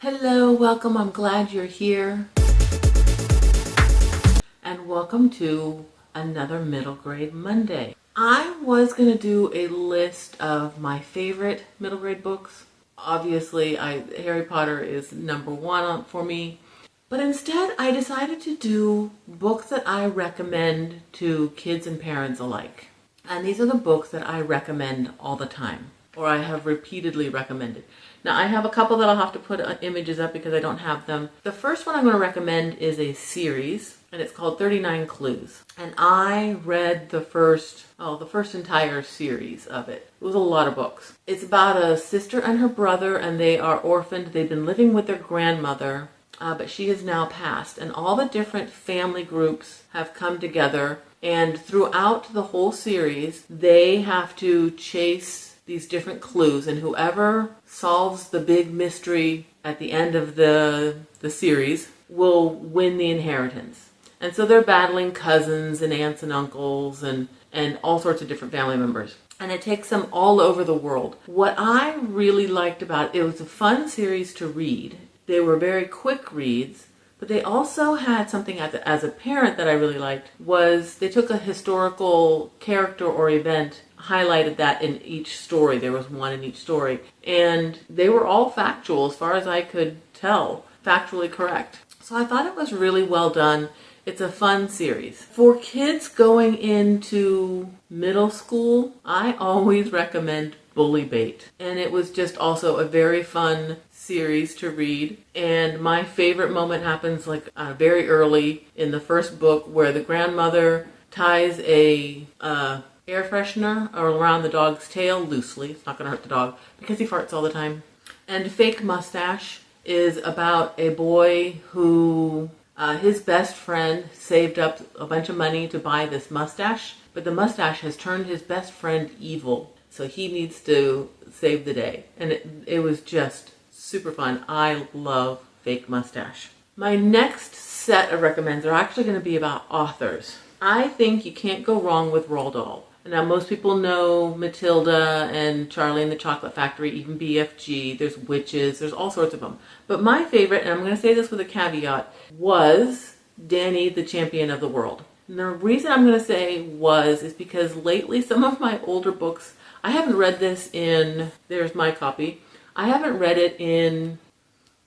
Hello, welcome. I'm glad you're here. And welcome to another Middle Grade Monday. I was going to do a list of my favorite middle grade books. Obviously, Harry Potter is number one for me. But instead, I decided to do books that I recommend to kids and parents alike. And these are the books that I recommend all the time, or I have repeatedly recommended. Now, I have a couple that I'll have to put images up because I don't have them. The first one I'm going to recommend is a series, and it's called 39 Clues. And I read the first entire series of it. It was a lot of books. It's about a sister and her brother, and they are orphaned. They've been living with their grandmother, but she has now passed. And all the different family groups have come together, and throughout the whole series, they have to chase these different clues, and whoever solves the big mystery at the end of the series will win the inheritance. And so they're battling cousins and aunts and uncles and all sorts of different family members. And it takes them all over the world. What I really liked about it was a fun series to read. They were very quick reads, but they also had something as a parent that I really liked was they took a historical character or event, highlighted that in each story. There was one in each story. And they were all factual as far as I could tell, factually correct. So I thought it was really well done. It's a fun series. For kids going into middle school, I always recommend Bully Bait. And it was just also a very fun series to read. And my favorite moment happens very early in the first book where the grandmother ties a air freshener around the dog's tail loosely. It's not going to hurt the dog because he farts all the time. And Fake Mustache is about a boy who his best friend saved up a bunch of money to buy this mustache, but the mustache has turned his best friend evil. So he needs to save the day. And it was just super fun. I love Fake Mustache. My next set of recommends are actually going to be about authors. I think you can't go wrong with Roald Dahl. Now, most people know Matilda and Charlie and the Chocolate Factory, even BFG. There's witches. There's all sorts of them. But my favorite, and I'm going to say this with a caveat, was Danny, the Champion of the World. And the reason I'm going to say is because lately some of my older books, I haven't read this in, there's my copy, I haven't read it in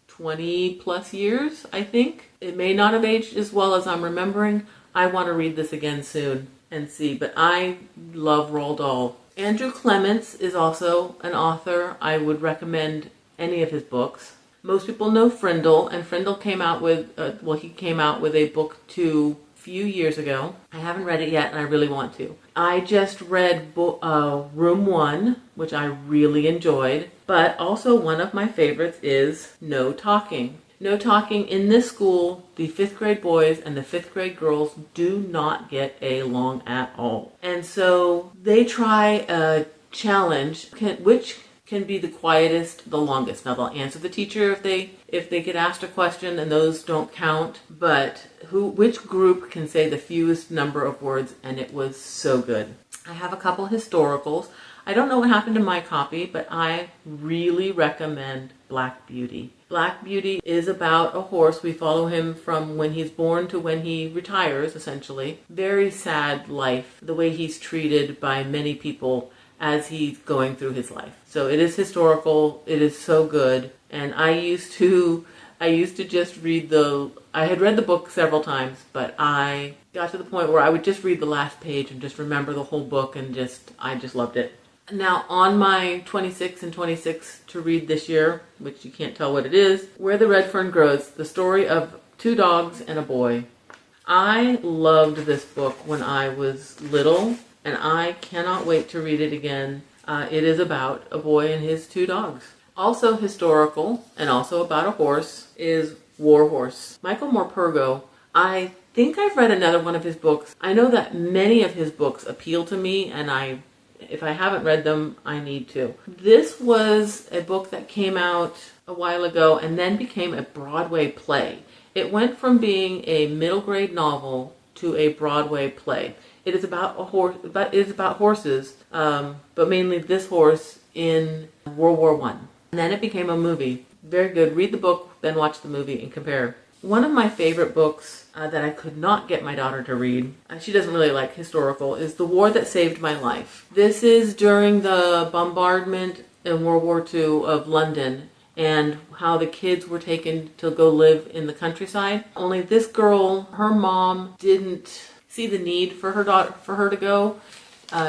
20 plus years, I think. It may not have aged as well as I'm remembering. I want to read this again soon and see, but I love Roald Dahl. Andrew Clements is also an author. I would recommend any of his books. Most people know Frindle, and Frindle came out with, he came out with a book too a few years ago. I haven't read it yet, and I really want to. I just read Room 1, which I really enjoyed, but also one of my favorites is No Talking. No Talking. In this school, the 5th grade boys and the 5th grade girls do not get along at all. And so they try a challenge, which can be the quietest, the longest. Now they'll answer the teacher if they get asked a question, and those don't count. But which group can say the fewest number of words? And it was so good. I have a couple historicals. I don't know what happened to my copy, but I really recommend Black Beauty. Black Beauty is about a horse. We follow him from when he's born to when he retires, essentially. Very sad life, the way he's treated by many people as he's going through his life. So it is historical. It is so good. And I used to just read I had read the book several times, but I got to the point where I would just read the last page and just remember the whole book, and I just loved it. Now, on my 26 and 26 to read this year, which you can't tell what it is, Where the Red Fern Grows, the story of 2 dogs and a boy. I loved this book when I was little, and I cannot wait to read it again. It is about a boy and his 2 dogs. Also historical, and also about a horse, is War Horse. Michael Morpurgo, I think I've read another one of his books. I know that many of his books appeal to me, and if I haven't read them, I need to. This was a book that came out a while ago and then became a Broadway play. It went from being a middle grade novel to a Broadway play. It is about a horse, but it is about horses, but mainly this horse in World War I. And then it became a movie. Very good. Read the book, then watch the movie and compare. One of my favorite books that I could not get my daughter to read, she doesn't really like historical, is The War That Saved My Life. This is during the bombardment in World War II of London and how the kids were taken to go live in the countryside. Only this girl, her mom didn't see the need for her to go.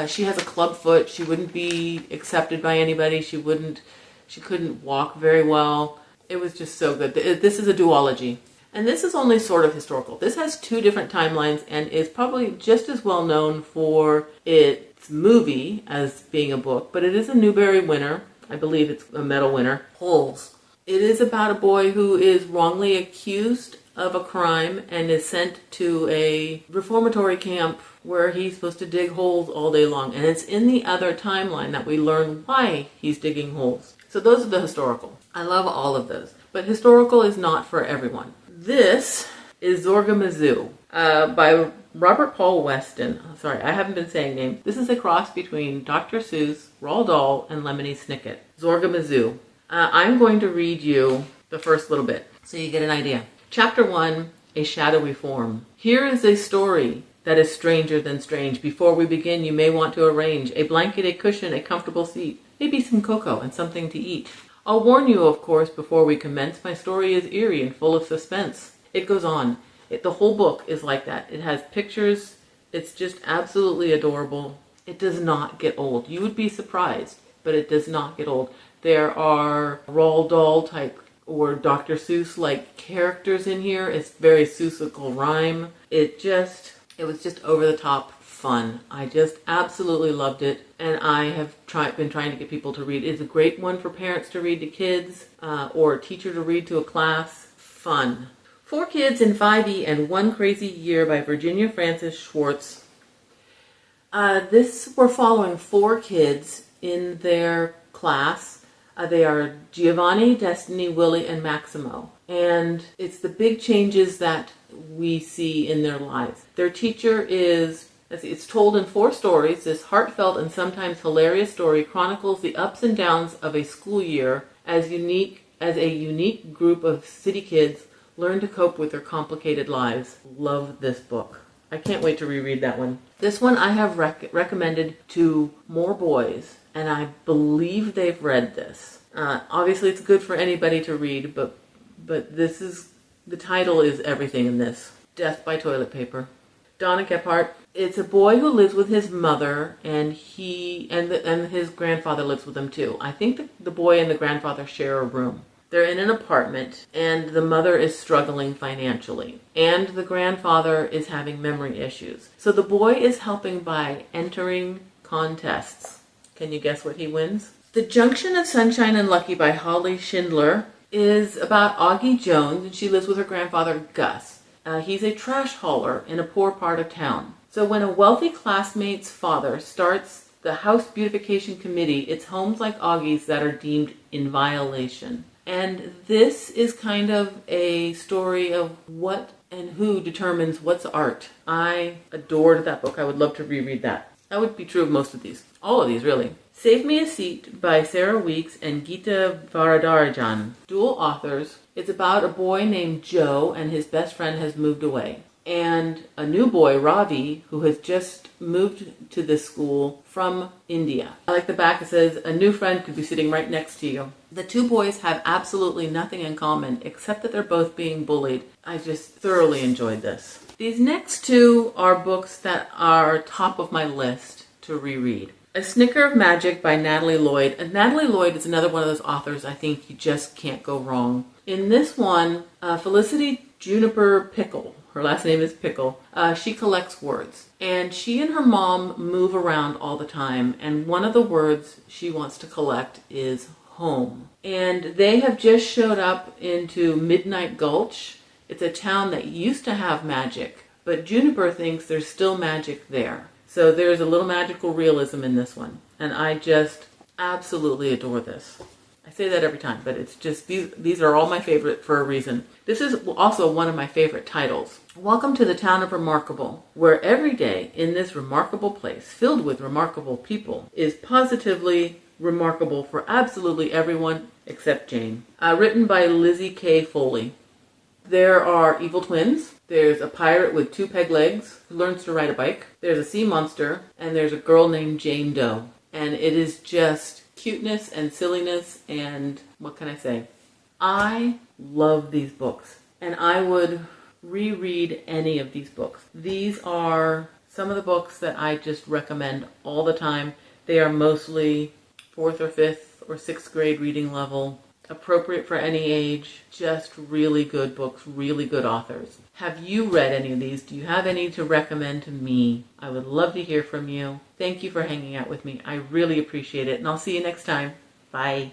She has a club foot. She wouldn't be accepted by anybody. She couldn't walk very well. It was just so good. This is a duology. And this is only sort of historical. This has 2 different timelines and is probably just as well known for its movie as being a book, but it is a Newbery winner. I believe it's a medal winner. Holes. It is about a boy who is wrongly accused of a crime and is sent to a reformatory camp where he's supposed to dig holes all day long. And it's in the other timeline that we learn why he's digging holes. So those are the historical. I love all of those. But historical is not for everyone. This is Zorgamazoo by Robert Paul Weston. Sorry, I haven't been saying names. This is a cross between Dr. Seuss, Roald Dahl, and Lemony Snicket. Zorgamazoo. I'm going to read you the first little bit so you get an idea. Chapter 1, A Shadowy Form. Here is a story that is stranger than strange. Before we begin, you may want to arrange a blanket, a cushion, a comfortable seat, maybe some cocoa and something to eat. I'll warn you, of course, before we commence, my story is eerie and full of suspense. It goes on. The whole book is like that. It has pictures. It's just absolutely adorable. It does not get old. You would be surprised, but it does not get old. There are Roald Dahl type or Dr. Seuss like characters in here. It's very Seussical rhyme. It was just over the top fun. I just absolutely loved it, and I have been trying to get people to read. It's a great one for parents to read to kids or a teacher to read to a class. Fun. 4 Kids in 5E and One Crazy Year by Virginia Frances Schwartz. We're following 4 kids in their class. They are Giovanni, Destiny, Willie, and Maximo. And it's the big changes that we see in their lives. Their teacher it's told in 4 stories. This heartfelt and sometimes hilarious story chronicles the ups and downs of a school year as a unique group of city kids learn to cope with their complicated lives. Love this book. I can't wait to reread that one. This one I have recommended to more boys, and I believe they've read this. Obviously, it's good for anybody to read, but the title is everything in this. Death by Toilet Paper. Donna Gephardt. It's a boy who lives with his mother, and his grandfather lives with him too. I think the boy and the grandfather share a room. They're in an apartment, and the mother is struggling financially, and the grandfather is having memory issues. So the boy is helping by entering contests. Can you guess what he wins? The Junction of Sunshine and Lucky by Holly Schindler is about Augie Jones, and she lives with her grandfather, Gus. He's a trash hauler in a poor part of town. So when a wealthy classmate's father starts the House Beautification Committee, it's homes like Augie's that are deemed in violation. And this is kind of a story of what and who determines what's art. I adored that book. I would love to reread that. That would be true of most of these. All of these, really. Save Me a Seat by Sarah Weeks and Geeta Varadarajan. Dual authors. It's about a boy named Joe, and his best friend has moved away. And a new boy, Ravi, who has just moved to this school from India. I like the back. It says, a new friend could be sitting right next to you. The 2 boys have absolutely nothing in common, except that they're both being bullied. I just thoroughly enjoyed this. These next 2 are books that are top of my list to reread. A Snicker of Magic by Natalie Lloyd. And Natalie Lloyd is another one of those authors I think you just can't go wrong. In this one, Felicity Juniper Pickle, her last name is Pickle, she collects words. And she and her mom move around all the time. And one of the words she wants to collect is home. And they have just showed up into Midnight Gulch. It's a town that used to have magic, but Juniper thinks there's still magic there. So there's a little magical realism in this one. And I just absolutely adore this. I say that every time, but it's just, these are all my favorite for a reason. This is also one of my favorite titles. Welcome to the town of Remarkable, where every day in this remarkable place, filled with remarkable people, is positively remarkable for absolutely everyone except Jane. Written by Lizzie K. Foley. There are evil twins. There's a pirate with 2 peg legs who learns to ride a bike. There's a sea monster, and there's a girl named Jane Doe. And it is just cuteness and silliness, and what can I say? I love these books, and I would reread any of these books. These are some of the books that I just recommend all the time. They are mostly 4th or 5th or 6th grade reading level, appropriate for any age, just really good books, really good authors. Have you read any of these? Do you have any to recommend to me? I would love to hear from you. Thank you for hanging out with me. I really appreciate it, and I'll see you next time. Bye.